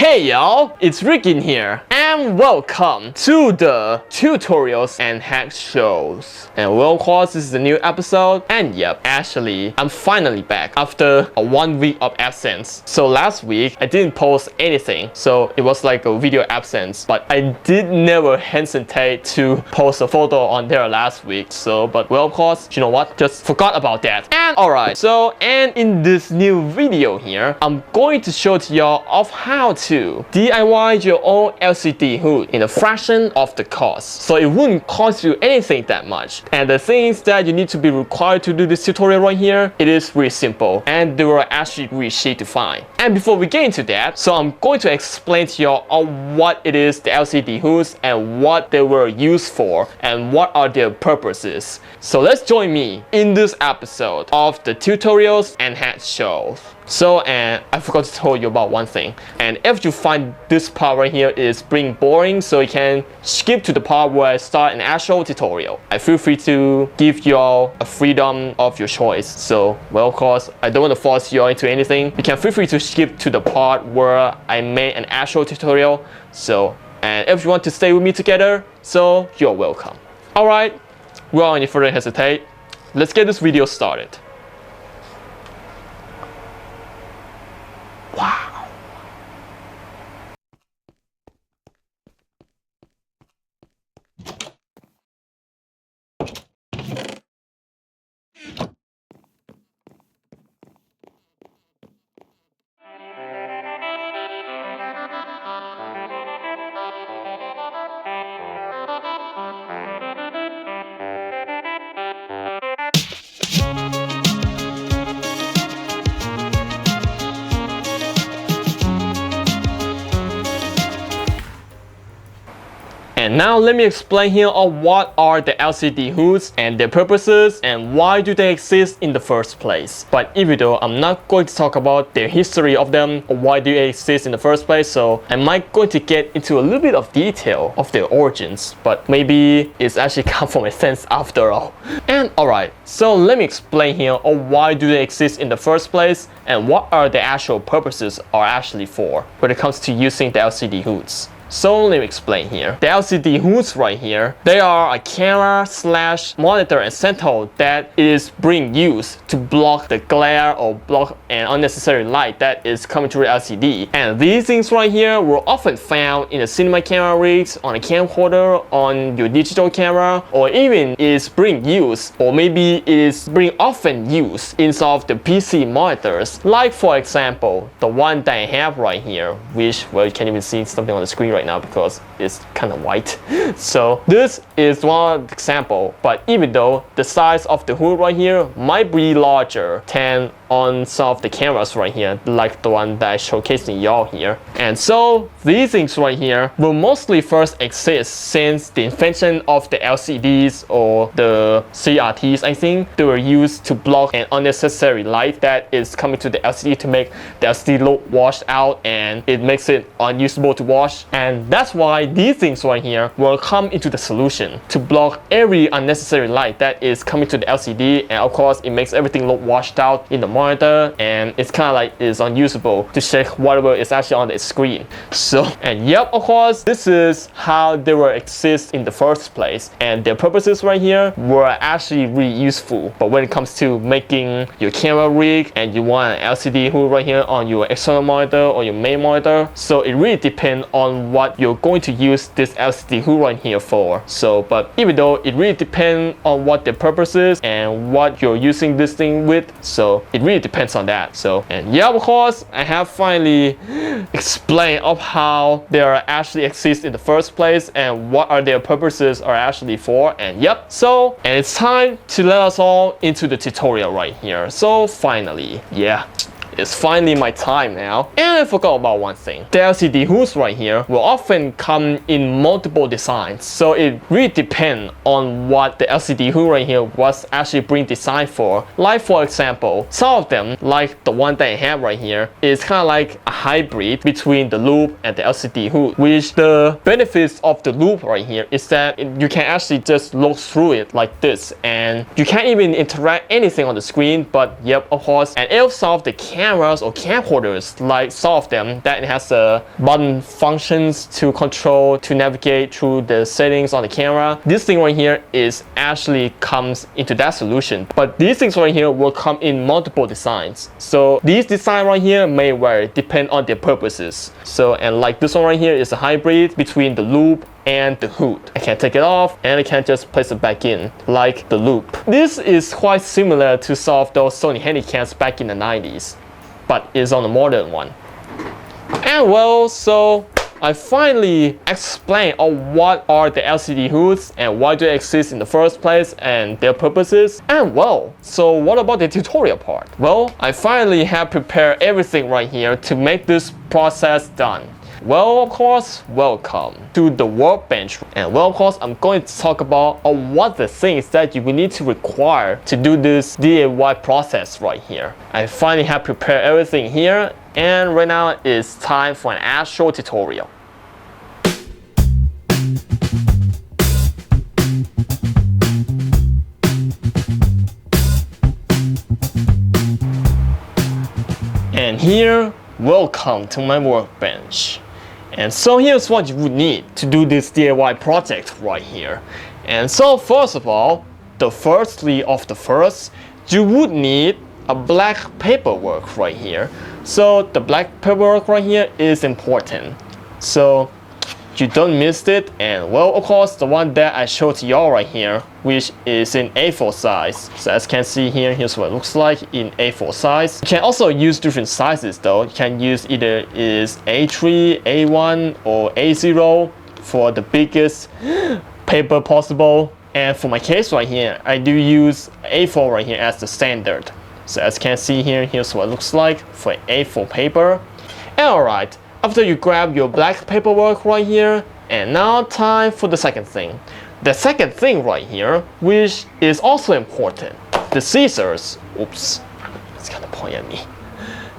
Hey y'all, it's Ryukin here, and welcome to the tutorials and hack shows. And well, of course, this is a new episode, and yep, actually, I'm finally back after a 1 week of absence. So last week, I didn't post anything, so it was like a video absence, but I did never hesitate to post a photo on there last week. So, but well, of course, you know what, just forgot about that. And alright, so, and in this new video here, I'm going to show to y'all of how to DIY your own LCD hood in a fraction of the cost. So it wouldn't cost you anything that much. And the things that you need to be required to do this tutorial right here, it is really simple and they were actually really cheap to find. And before we get into that, so I'm going to explain to y'all on what it is the LCD hoods and what they were used for and what are their purposes. So let's join me in this episode of the tutorials and hack shows. So, and I forgot to tell you about one thing. And if you find this part right here is being boring, so you can skip to the part where I start an actual tutorial. I feel free to give y'all a freedom of your choice. So, well, of course, I don't want to force y'all into anything. You can feel free to skip to the part where I made an actual tutorial. So, and if you want to stay with me together, so you're welcome. Alright, without any further hesitate, let's get this video started. Wow. And now let me explain here on what are the LCD hoods and their purposes and why do they exist in the first place. But even though I'm not going to talk about their history of them or why do they exist in the first place, so I might going to get into a little bit of detail of their origins, but maybe it's actually come from a sense after all. And alright, so let me explain here on why do they exist in the first place and what are the actual purposes are actually for when it comes to using the LCD hoods. So let me explain here. The LCD hoods right here, they are a camera / monitor and central that is being used to block the glare or block an unnecessary light that is coming through the LCD. And these things right here were often found in the cinema camera rigs, on a camcorder, on your digital camera, or even is being used, or maybe is being often used inside of the PC monitors. Like for example, the one that I have right here, which, well, you can't even see something on the screen right now because it's kind of white. So this is one example, but even though the size of the hood right here might be larger than on some of the cameras right here, like the one that I showcasing y'all here. And so these things right here will mostly first exist since the invention of the LCDs or the CRTs. I think they were used to block an unnecessary light that is coming to the LCD to make the LCD look washed out and it makes it unusable to wash. And that's why these things right here will come into the solution to block every unnecessary light that is coming to the LCD, and of course it makes everything look washed out in the monitor and it's kind of like it's unusable to check whatever is actually on the screen. So, and yep, of course this is how they will exist in the first place, and their purposes right here were actually really useful. But when it comes to making your camera rig and you want an LCD hood right here on your external monitor or your main monitor, so it really depends on what you're going to use this LCD hood right here for. So, but even though it really depends on what the purpose is and what you're using this thing with, so it really depends on that. So, and yeah, of course, I have finally explained of how they are actually exist in the first place and what are their purposes are actually for. And yep, so, and it's time to let us all into the tutorial right here. So finally, yeah, it's finally my time now. And I forgot about one thing. The LCD hoods right here will often come in multiple designs. So it really depends on what the LCD hood right here was actually being designed for. Like for example, some of them, like the one that I have right here, is kind of like a hybrid between the loop and the LCD hood, which the benefits of the loop right here is that you can actually just look through it like this and you can't even interact anything on the screen. But yep, of course, and if some of the cameras or camcorders, like some of them that it has button functions to control, to navigate through the settings on the camera. This thing right here is actually comes into that solution. But these things right here will come in multiple designs. So these designs right here may vary, depend on their purposes. So, and like this one right here is a hybrid between the loop and the hood. I can take it off and I can just place it back in like the loop. This is quite similar to some of those Sony Handycams back in the 90s, but it's on a modern one. And well, so I finally explained what are the LCD hoods and why do they exist in the first place and their purposes. And well, so what about the tutorial part? Well, I finally have prepared everything right here to make this process done. Well, of course, welcome to the workbench. And well, of course, I'm going to talk about what the things that you will need to require to do this DIY process right here. I finally have prepared everything here, and right now it's time for an actual tutorial. And here, welcome to my workbench. And so here's what you would need to do this DIY project right here. And so first of all, the firstly of the first, you would need a black paperwork right here. So the black paperwork right here is important, so you don't miss it. And well, of course, the one that I showed to y'all right here, which is in A4 size. So as you can see here, here's what it looks like in A4 size. You can also use different sizes though. You can use either is A3, A1 or A0 for the biggest paper possible. And for my case right here, I do use A4 right here as the standard. So as you can see here, here's what it looks like for A4 paper. And alright, after you grab your black paperwork right here, and now time for the second thing. The second thing right here, which is also important, the scissors. Oops, it's gonna point at me.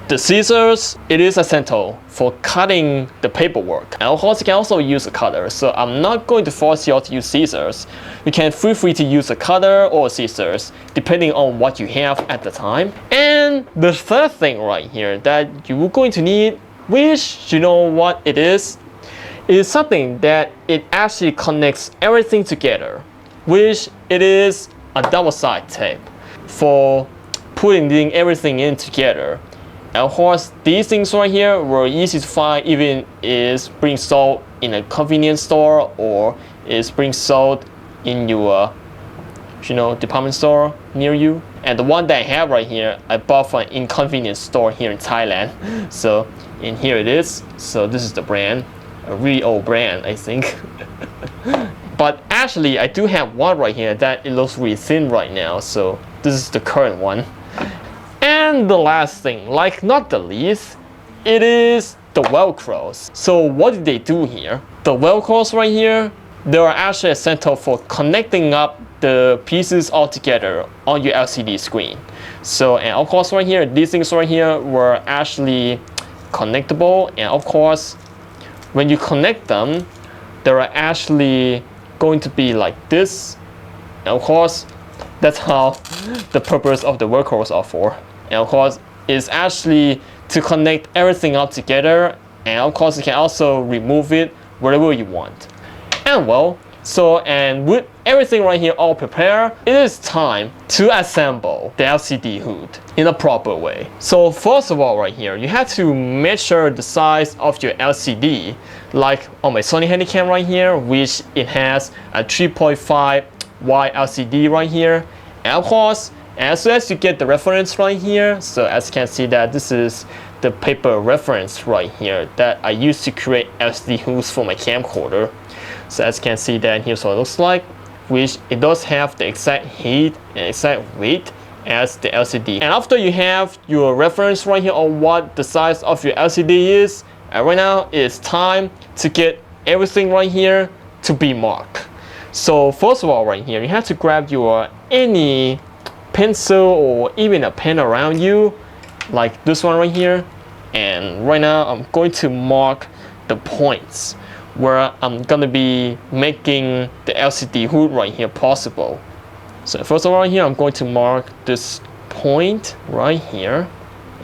The scissors, it is essential for cutting the paperwork. And of course, you can also use a cutter, so I'm not going to force you all to use scissors. You can feel free to use a cutter or scissors, depending on what you have at the time. And the third thing right here that you are going to need, which you know what it is something that it actually connects everything together, which it is a double-sided tape for putting everything in together. And of course, these things right here were easy to find, even is being sold in a convenience store or is being sold in your department store near you. And the one that I have right here, I bought from an inconvenience store here in Thailand. So, and here it is. So this is the brand, a really old brand, I think. But actually, I do have one right here that it looks really thin right now. So this is the current one. And the last thing, like not the least, it is the Velcros. So what did they do here? The Velcros right here, they are actually essential for connecting up the pieces all together on your LCD screen. So, and of course right here, these things right here were actually connectable. And of course, when you connect them, they are actually going to be like this. And of course, that's how the purpose of the Velcros are for. And of course, it's actually to connect everything up together. And of course, you can also remove it wherever you want. And well, so, and with everything right here all prepared, it is time to assemble the LCD hood in a proper way. So first of all right here, you have to measure the size of your LCD. Like on my Sony Handycam right here, which it has a 3.5 wide LCD right here. And of course, as soon as you get the reference right here, so as you can see that this is the paper reference right here that I use to create LCD hoods for my camcorder. So as you can see that here's what it looks like, which it does have the exact height and exact weight as the LCD. And after you have your reference right here on what the size of your LCD is, and right now it's time to get everything right here to be marked. So first of all right here, you have to grab your any pencil or even a pen around you, like this one right here. And right now I'm going to mark the points where I'm gonna be making the LCD hood right here possible. So first of all right here, I'm going to mark this point right here.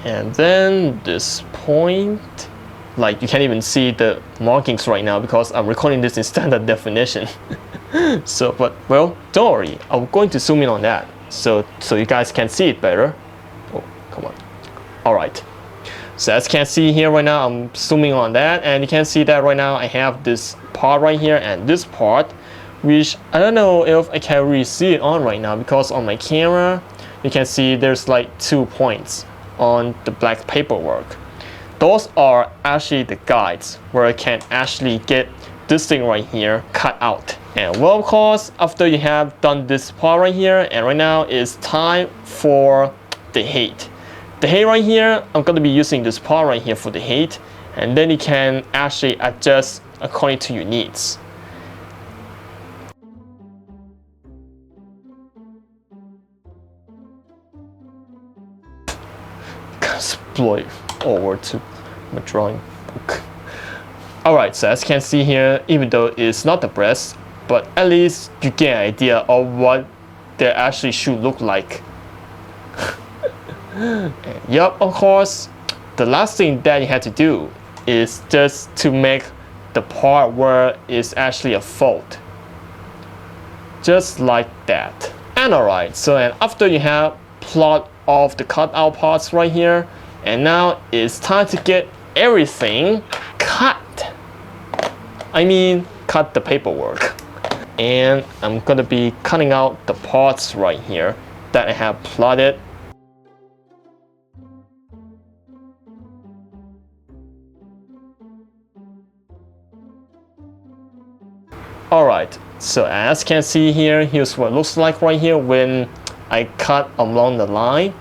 And then this point, like you can't even see the markings right now because I'm recording this in standard definition. So, but well, don't worry, I'm going to zoom in on that so you guys can see it better. Oh, come on. All right. So as you can see here right now, I'm zooming on that, and you can see that right now I have this part right here and this part, which I don't know if I can really see it on right now because on my camera, you can see there's like 2 points on the black paperwork. Those are actually the guides where I can actually get this thing right here cut out. And well, of course, after you have done this part right here, and right now it's time for the height. The height right here, I'm going to be using this part right here for the height, and then you can actually adjust according to your needs. Exploit over to my drawing book. Alright, so as you can see here, even though it's not the breast, but at least you get an idea of what they actually should look like. Yup, of course, the last thing that you have to do is just to make the part where it's actually a fold. Just like that. And alright, so and after you have plot of the cut out parts right here, and now it's time to get everything cut. I mean, cut the paperwork. And I'm gonna be cutting out the parts right here that I have plotted. Alright, so as you can see here, here's what it looks like right here when I cut along the line.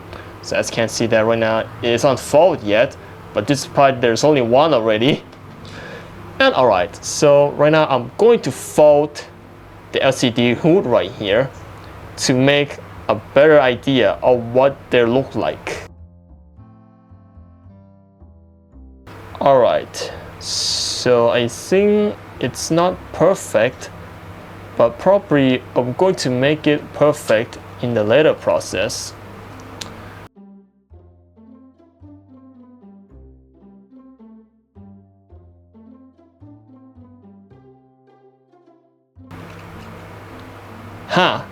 So as you can see that right now, it's not fold yet, but this part there's only one already. And alright, so right now I'm going to fold the LCD hood right here to make a better idea of what they look like. Alright, so I think it's not perfect, but probably I'm going to make it perfect in the later process.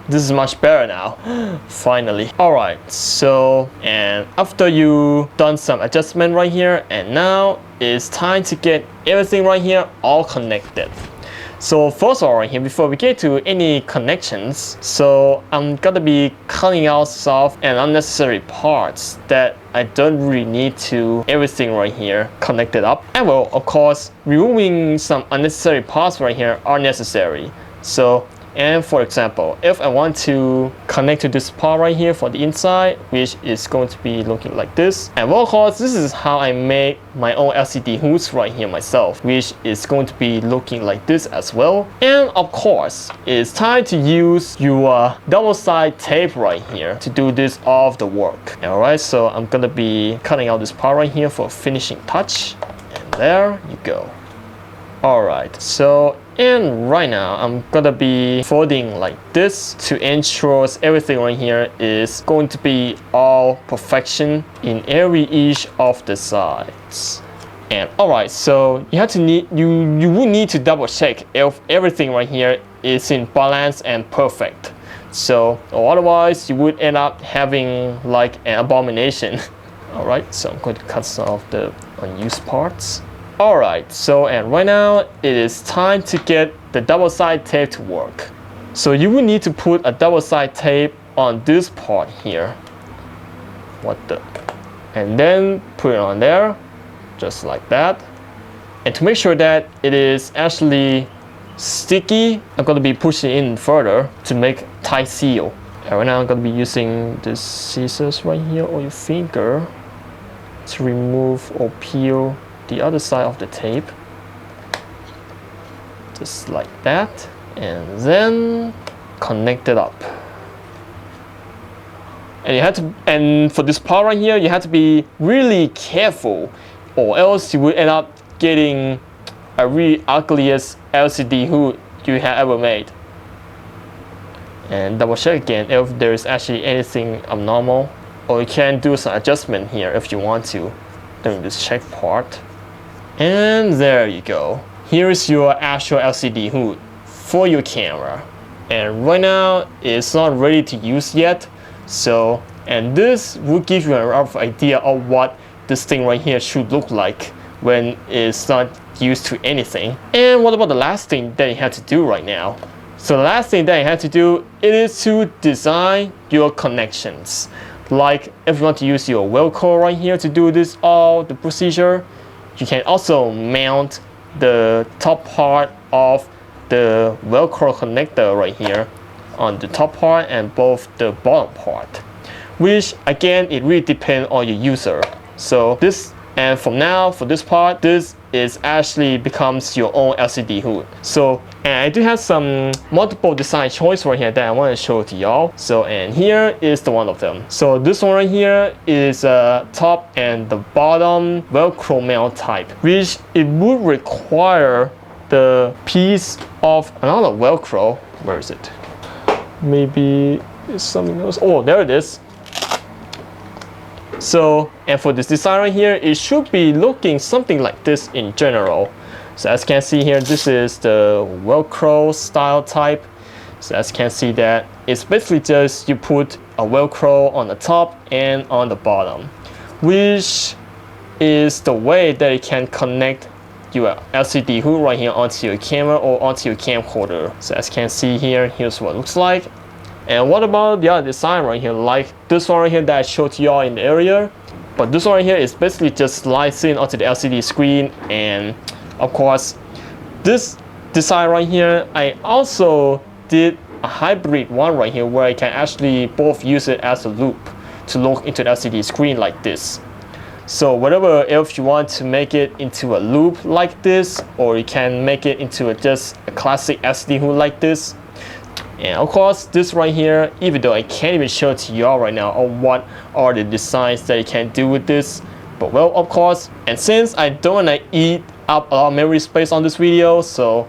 This is much better now. Finally. Alright, so and after you done some adjustment right here, and now it's time to get everything right here all connected. So first of all right here, before we get to any connections, so I'm gonna be cutting out soft and unnecessary parts that I don't really need to everything right here connected up. And well, of course, removing some unnecessary parts right here are necessary. So and for example, if I want to connect to this part right here for the inside, which is going to be looking like this. And well, of course, this is how I make my own LCD hoods right here myself, which is going to be looking like this as well. And of course, it's time to use your double-side tape right here to do this all of the work. Alright, so I'm gonna be cutting out this part right here for a finishing touch. And there you go. Alright, so and right now I'm gonna be folding like this to ensure everything right here is going to be all perfection in each of the sides. And alright, so you will need to double check if everything right here is in balance and perfect. So or otherwise you would end up having like an abomination. Alright, so I'm going to cut some of the unused parts. Alright, so and right now it is time to get the double-side tape to work. So you will need to put a double-side tape on this part here. And then put it on there, just like that. And to make sure that it is actually sticky, I'm going to be pushing in further to make tight seal. And right now I'm going to be using the scissors right here or your finger to remove or peel the other side of the tape, just like that, and then connect it up. And you have to, and for this part right here, you have to be really careful, or else you will end up getting a really ugliest LCD hood you have ever made. And double check again if there is actually anything abnormal. or you can do some adjustment here if you want to. Let me just check part. And there you go. Here is your actual LCD hood for your camera. And right now it's not ready to use yet. So, and this will give you a rough idea of what this thing right here should look like when it's not used to anything. And what about the last thing that you have to do right now? So the last thing that you have to do, it is to design your connections. Like if you want to use your Velcro right here to do this all the procedure, you can also mount the top part of the Velcro connector right here on the top part and both the bottom part, which again it really depends on your user. So this, and from now for this part, this is actually becomes your own LCD hood. So, and I do have some multiple design choice right here that I want to show to y'all. So, and here is the one of them. So this one right here is a top and the bottom Velcro mount type, which it would require the piece of another Velcro. Where is it? Maybe it's something else. Oh, there it is. So, and for this design right here, it should be looking something like this in general. So as you can see here, this is the Velcro style type. So as you can see that, it's basically just you put a Velcro on the top and on the bottom, which is the way that you can connect your LCD hood right here onto your camera or onto your camcorder. So as you can see here, here's what it looks like. And what about the other design right here, like this one right here that I showed to y'all in the area? But this one right here is basically just slides in onto the LCD screen. And of course, this design right here, I also did a hybrid one right here where I can actually both use it as a loop to look into the LCD screen like this. So whatever, if you want to make it into a loop like this, or you can make it into just a classic LCD hood like this. And of course, this right here, even though I can't even show it to y'all right now on what are the designs that you can do with this, but well, of course, and since I don't want to eat up a lot of memory space on this video, so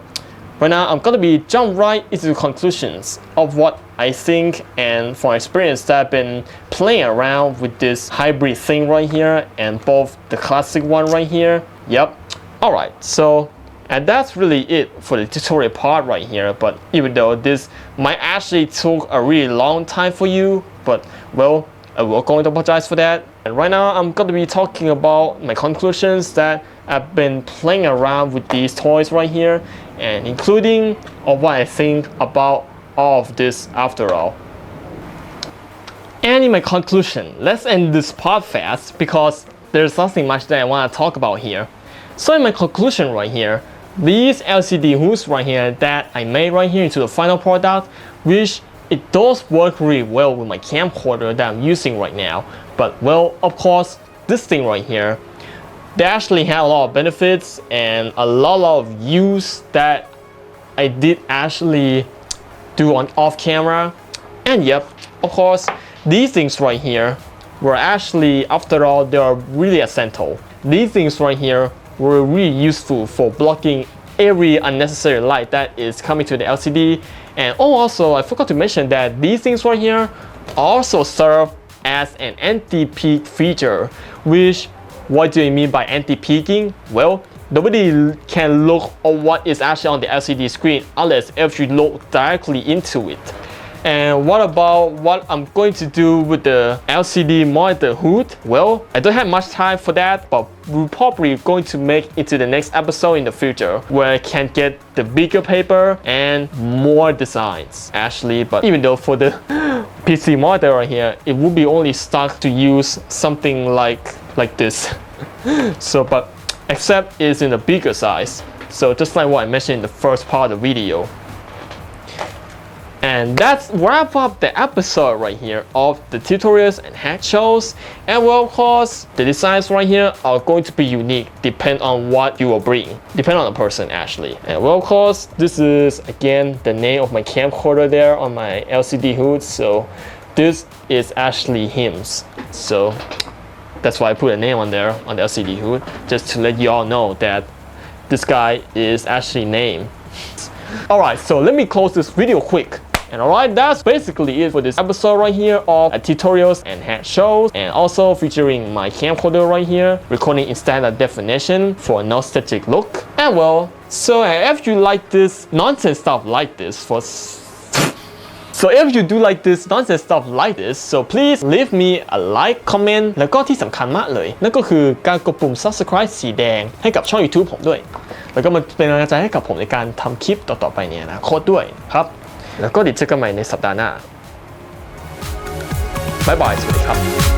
right now I'm gonna be jump right into the conclusions of what I think, and from experience that I've been playing around with this hybrid thing right here and both the classic one right here. Yep. Alright, so and that's really it for the tutorial part right here. But even though this might actually took a really long time for you, but well, I will going to apologize for that. And right now I'm going to be talking about my conclusions that I've been playing around with these toys right here, and including of what I think about all of this after all. And in my conclusion, let's end this part fast because there's nothing much that I want to talk about here. So in my conclusion right here, these LCD hoods right here that I made right here into the final product, which it does work really well with my camcorder that I'm using right now. But well, of course, this thing right here, they actually have a lot of benefits and a lot of use that I did actually do on off camera. And yep, of course, these things right here were actually, after all, they are really essential. These things right here were really useful for blocking every unnecessary light that is coming to the LCD. And oh, also I forgot to mention that these things right here also serve as an anti-peak feature. Which, what do you mean by anti-peaking? Well, nobody can look at what is actually on the LCD screen unless if you look directly into it. And what about what I'm going to do with the LCD monitor hood? Well, I don't have much time for that, but we're probably going to make into the next episode in the future where I can get the bigger paper and more designs actually. But even though for the PC monitor right here, it would be only stuck to use something like this. So, but except it's in a bigger size. So just like what I mentioned in the first part of the video. And that's wrap up the episode right here of the tutorials and hack shows. And well, of course, the designs right here are going to be unique, depend on what you will bring, depend on the person actually. And well, of course, this is again the name of my camcorder there on my LCD hood. So this is actually him's. So that's why I put a name on there on the LCD hood, just to let you all know that this guy is actually named. Alright, so let me close this video quick. And alright, that's basically it for this episode right here of tutorials and head shows, and also featuring my camcorder right here, recording in standard definition for a nostalgic look. And well, so if you like this nonsense stuff like this So if you do like this nonsense stuff like this, so please leave me a like, comment แล้วก็ที่สำคัญมากเลยนั่นก็คือการกดปุ่ม subscribe สีแดงให้กับช่อง YouTube ผมด้วยแล้วก็มันเป็นกำลังใจให้กับผมในการทำคลิปต่อๆไปเนี่ยนะโค้ดด้วยครับแล้วก็เดี๋ยวเจอกันใหม่ในสัปดาห์หน้าบ๊ายบายสวัสดีครับ